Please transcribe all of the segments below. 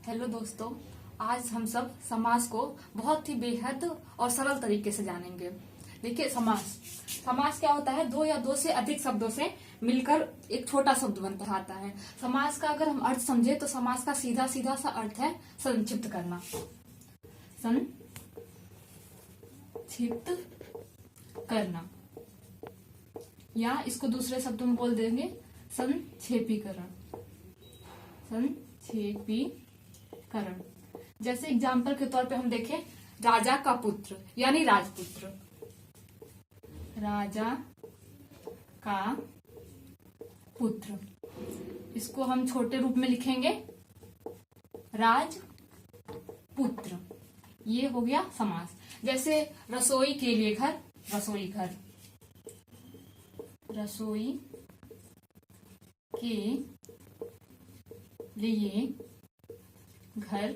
Hello दोस्तों, आज हम सब समास को बहुत ही बेहद और सरल तरीके से जानेंगे। देखिए, समास क्या होता है? दो या दो से अधिक शब्दों से मिलकर एक छोटा शब्द बनता आता है। समास का अगर हम अर्थ समझे तो समास का सीधा सीधा सा अर्थ है संक्षिप्त करना। संक्षिप्त करना, या इसको दूसरे शब्दों में बोल देंगे संक्षेपीकरण। संक्षेपीकरण, जैसे एग्जाम्पल के तौर पे हम देखें, राजा का पुत्र यानी राजपुत्र। राजा का पुत्र, इसको हम छोटे रूप में लिखेंगे राजपुत्र। ये हो गया समास। जैसे रसोई के लिए घर, रसोई घर। रसोई के लिए घर,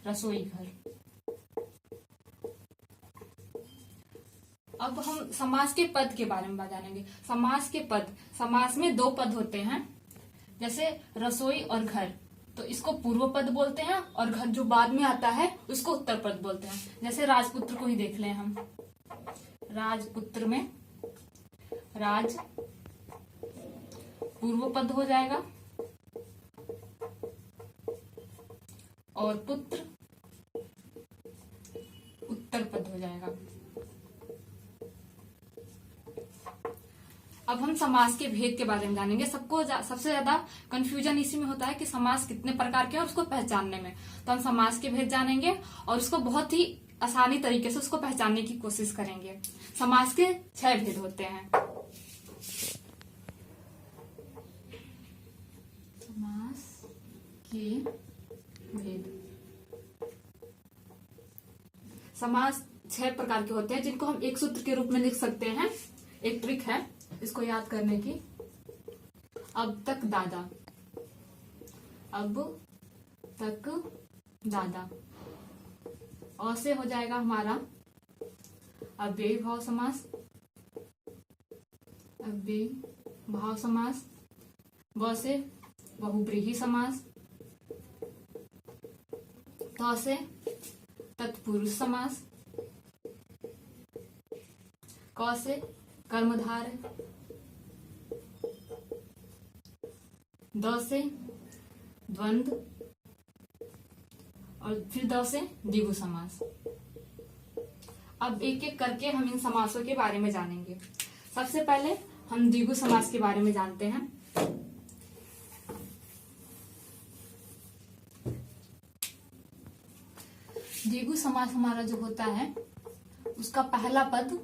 रसोई घर। अब हम समास के पद के बारे में जानेंगे। समास के पद, समास में दो पद होते हैं। जैसे रसोई और घर, तो इसको पूर्व पद बोलते हैं, और घर जो बाद में आता है उसको उत्तर पद बोलते हैं। जैसे राजपुत्र को ही देख लें हम। राजपुत्र में राज पूर्व पद हो जाएगा और पुत्र उत्तर पद हो जाएगा। अब हम समास के भेद के बारे में जानेंगे। सबसे ज्यादा कंफ्यूजन इसी में होता है कि समास कितने प्रकार के हैं और उसको पहचानने में। तो हम समास के भेद जानेंगे और उसको बहुत ही आसानी तरीके से उसको पहचानने की कोशिश करेंगे। समास के 6 भेद होते हैं। समास के भेद। समास 6 प्रकार के होते हैं, जिनको हम एक सूत्र के रूप में लिख सकते हैं। एक ट्रिक है इसको याद करने की। अब तक दादा, अब तक दादा। अ से हो जाएगा हमारा अव्ययी भाव समास। अव्ययी भाव समास। ब से बहुब्रीहि समास। त से तत्पुरुष समास। क से कर्मधारय। द से द्वंद्व, और फिर द से द्विगु समास। अब एक एक करके हम इन समासों के बारे में जानेंगे। सबसे पहले हम द्विगु समास के बारे में जानते हैं। द्विगु समास हमारा जो होता है उसका पहला पद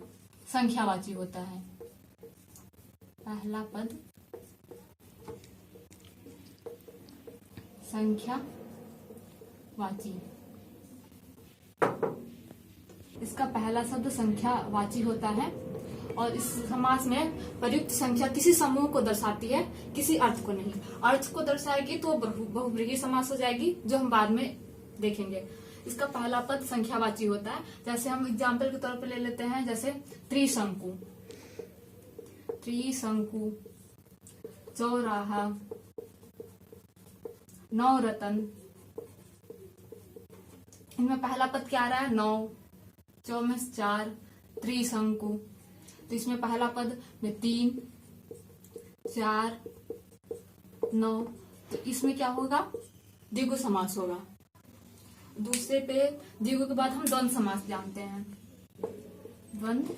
संख्यावाची होता है। पहला पद संख्यावाची। इसका पहला शब्द संख्यावाची होता है और इस समास में प्रयुक्त संख्या किसी समूह को दर्शाती है, किसी अर्थ को नहीं। अर्थ को दर्शाएगी तो बहुब्रीहि समास हो जाएगी, जो हम बाद में देखेंगे। इसका पहला पद संख्यावाची होता है। जैसे हम एग्जाम्पल के तौर पर ले लेते हैं, जैसे त्रिशंकु। त्रिशंकु, चौराहा, नवरत्न। इनमें पहला पद क्या आ रहा है? 9। 4 में 4, त्रिशंकु। तो इसमें पहला पद में 3, 4, 9। तो इसमें क्या होगा? द्विगु समास होगा। दूसरे पे द्विगु के बाद हम द्वंद्व समास जानते हैं। द्वंद्व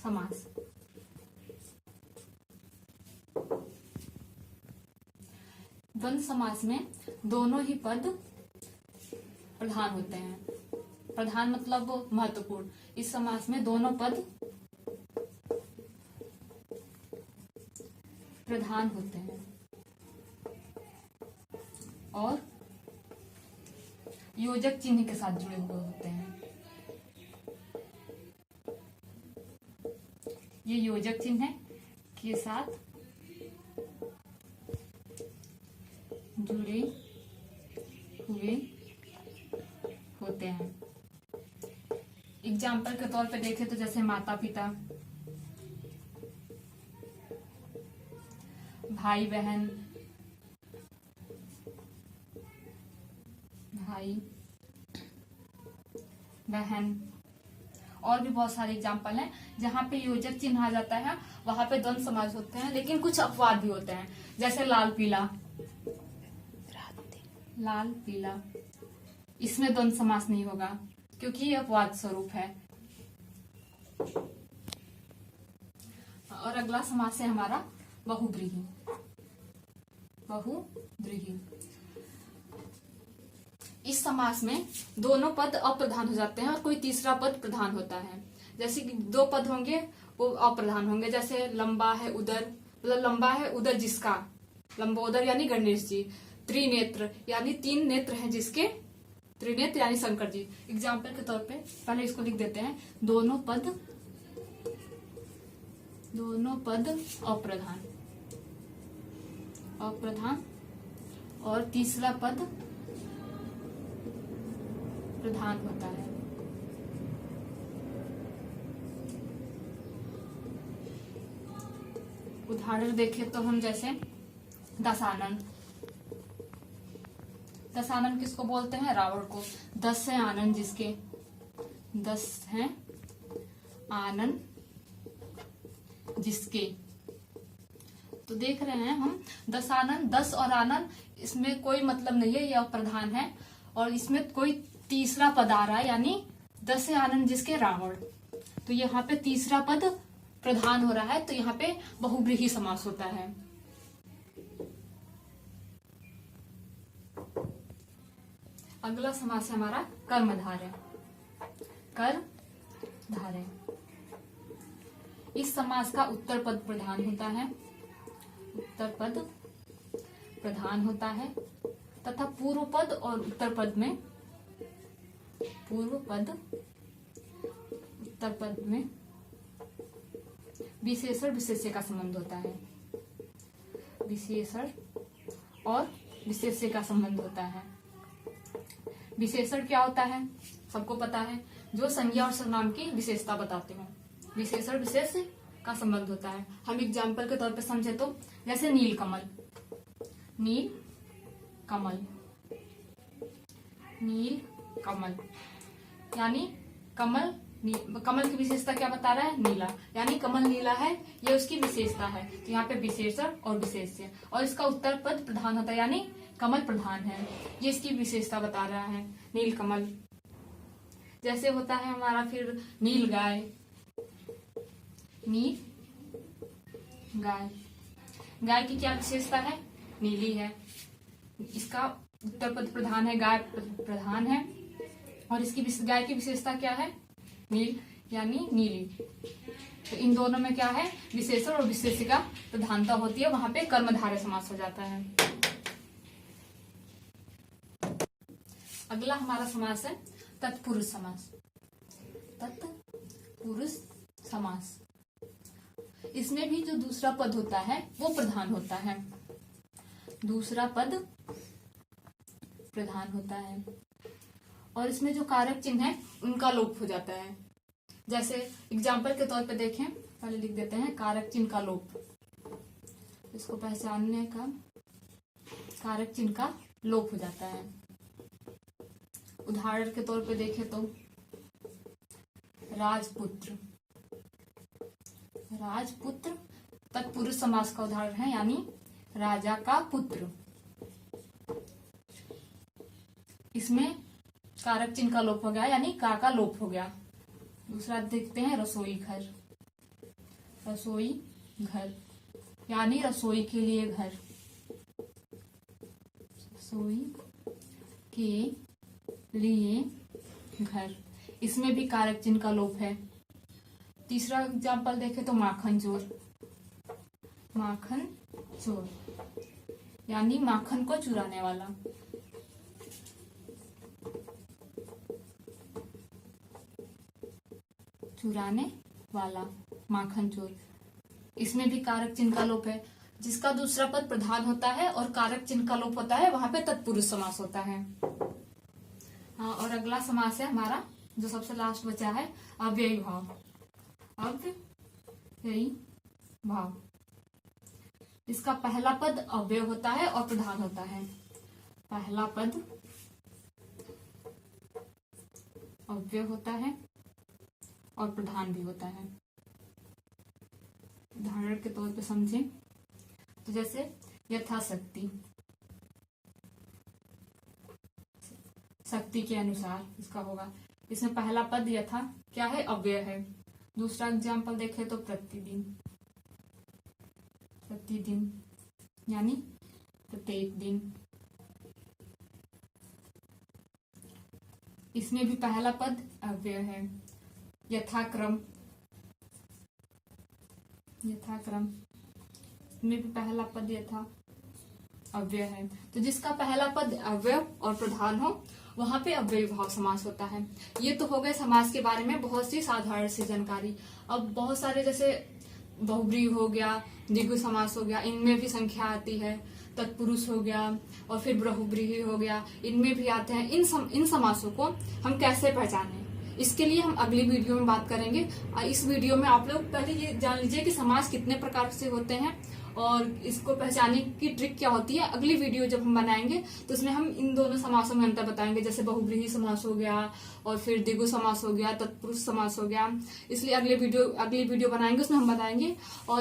समास। द्वंद्व समास में दोनों ही पद प्रधान होते हैं। प्रधान मतलब महत्वपूर्ण। इस समास में दोनों पद प्रधान होते हैं और योजक चिन्ह के साथ जुड़े हुए होते हैं। ये योजक चिन्ह के साथ जुड़े हुए होते हैं। एग्जाम्पल के तौर पे देखें तो जैसे माता पिता, भाई बहन, भाई बहन। और भी बहुत सारे एग्जाम्पल हैं जहाँ पे योजक चिन्ह आ जाता है, वहां पे द्वंद्व समास होते हैं, लेकिन कुछ अपवाद भी होते हैं, जैसे लाल पीला, लाल पीला, इसमें द्वंद्व समास नहीं होगा क्योंकि ये अपवाद स्वरूप है। और अगला समास है हमारा बहुव्रीहि। बहुव्रीहि, इस समास में दोनों पद अप्रधान हो जाते हैं और कोई तीसरा पद प्रधान होता है। जैसे कि दो पद होंगे वो अप्रधान होंगे, जैसे लंबा है उदर, मतलब लंबा है उदर जिसका, लंबोदर यानी गणेश जी, त्रिनेत्र यानी तीन नेत्र हैं जिसके, त्रिनेत्र यानी शंकर जी। एग्जाम्पल के तौर पे पहले इसको लिख देते हैं, दोनों पद अप्रधान, अप्रधान, और तीसरा पद प्रधान होता है। उदाहरण देखें तो हम जैसे दशानन, दशानन किसको बोलते हैं? रावण को। 10 है आनंद जिसके, 10 है आनंद जिसके। तो देख रहे हैं हम दशानन, 10 और आनंद, इसमें कोई मतलब नहीं है, यह अप्रधान है और इसमें कोई तीसरा पद आ रहा है, यानी 10 है आनंद जिसके रावण। तो यहाँ पे तीसरा पद प्रधान हो रहा है, तो यहाँ पे बहुव्रीहि समास होता है। अगला समास है हमारा कर्मधारय। कर्मधारय, इस समास का उत्तर पद प्रधान होता है, उत्तर पद प्रधान होता है, तथा पूर्व पद और उत्तर पद में, पूर्व पद उत्तर पद में विशेषण विशेष्य का संबंध होता है, विशेषण और विशेष्य का संबंध होता है। विशेषण क्या होता है? सबको पता है, जो संज्ञा और सर्वनाम की विशेषता बताते हो। विशेषण विशेष्य का संबंध होता है। हम एग्जाम्पल के तौर पे समझे तो जैसे नील कमल, नील कमल, नील कमल यानी कमल, कमल की विशेषता क्या बता रहा है? नीला, यानी कमल नीला है, ये उसकी विशेषता है। तो यहाँ पे विशेषण और विशेष्य, और इसका उत्तर पद प्रधान होता है, यानी कमल प्रधान है, ये इसकी विशेषता बता रहा है, नील कमल। जैसे होता है हमारा फिर नील गाय, नील गाय, गाय की क्या विशेषता है? नीली है, इसका उत्तर पद प्रधान है, गाय प्रधान है, और इसकी गाय की विशेषता क्या है? नील, यानी नीली। तो इन दोनों में क्या है? विशेषण और विशेष्य का प्रधानता होती है, वहां पे कर्मधारय समास हो जाता है। अगला हमारा समास है तत्पुरुष समास। तत्पुरुष समास, इसमें भी जो दूसरा पद होता है वो प्रधान होता है, दूसरा पद प्रधान होता है, और इसमें जो कारक चिन्ह है उनका लोप हो जाता है। जैसे एग्जाम्पल के तौर पे देखें, पहले लिख देते हैं कारक चिन्ह का लोप, इसको पहचानने का, कारक चिन्ह का लोप हो जाता है। उदाहरण के तौर पे देखें तो राजपुत्र, राजपुत्र तत्पुरुष समास का उदाहरण है, यानी राजा का पुत्र। इसमें कारक चिन्ह का लोप हो गया, यानी का लोप हो गया। दूसरा देखते हैं रसोई घर, रसोई घर यानी रसोई के लिए घर, रसोई के लिए घर, इसमें भी कारक चिन्ह का लोप है। तीसरा एग्जाम्पल देखें तो माखन चोर, माखन चोर यानी माखन को चुराने वाला। चुराने वाला, माखन चोर, इसमें भी कारक चिन्ह का लोप है। जिसका दूसरा पद प्रधान होता है और कारक चिन्ह का लोप होता है, वहां पे तत्पुरुष समास होता है। हाँ, और अगला समास है हमारा जो सबसे लास्ट बचा है, अव्ययी भाव। अव्ययी भाव, इसका पहला पद अव्यय होता है और प्रधान होता है। पहला पद अव्यय होता है और प्रधान भी होता है। उदाहरण के तौर पे समझें तो जैसे यथाशक्ति, शक्ति के अनुसार इसका होगा। इसमें पहला पद यथा क्या है, अव्यय है। दूसरा एग्जाम्पल देखें तो प्रतिदिन, प्रतिदिन यानी प्रत्येक दिन। इसमें भी पहला पद अव्यय है। यथाक्रम, यथाक्रम इसमें भी पहला पद यथा अव्यय है। तो जिसका पहला पद अव्यय और प्रधान हो वहां पे अव्ययी भाव समास होता है। ये तो हो गए समास के बारे में बहुत सी साधारण सी जानकारी। अब बहुत सारे जैसे बहुब्रीहि हो गया, द्विगु समास हो गया, इनमें भी संख्या आती है। तत्पुरुष हो गया और फिर बहुब्रीहि हो गया, इनमें भी आते हैं। इन समासों को हम कैसे पहचानें, इसके लिए हम अगली वीडियो में बात करेंगे। इस वीडियो में आप लोग पहले ये जान लीजिए कि समास कितने प्रकार से होते हैं और इसको पहचानने की ट्रिक क्या होती है। अगली वीडियो जब हम बनाएंगे तो उसमें हम इन दोनों समासों में अंतर बताएंगे, जैसे बहुब्रीहि समास हो गया और फिर द्विगु समास हो गया, तत्पुरुष समास हो गया। इसलिए अगली वीडियो बनाएंगे, उसमें हम बताएंगे। और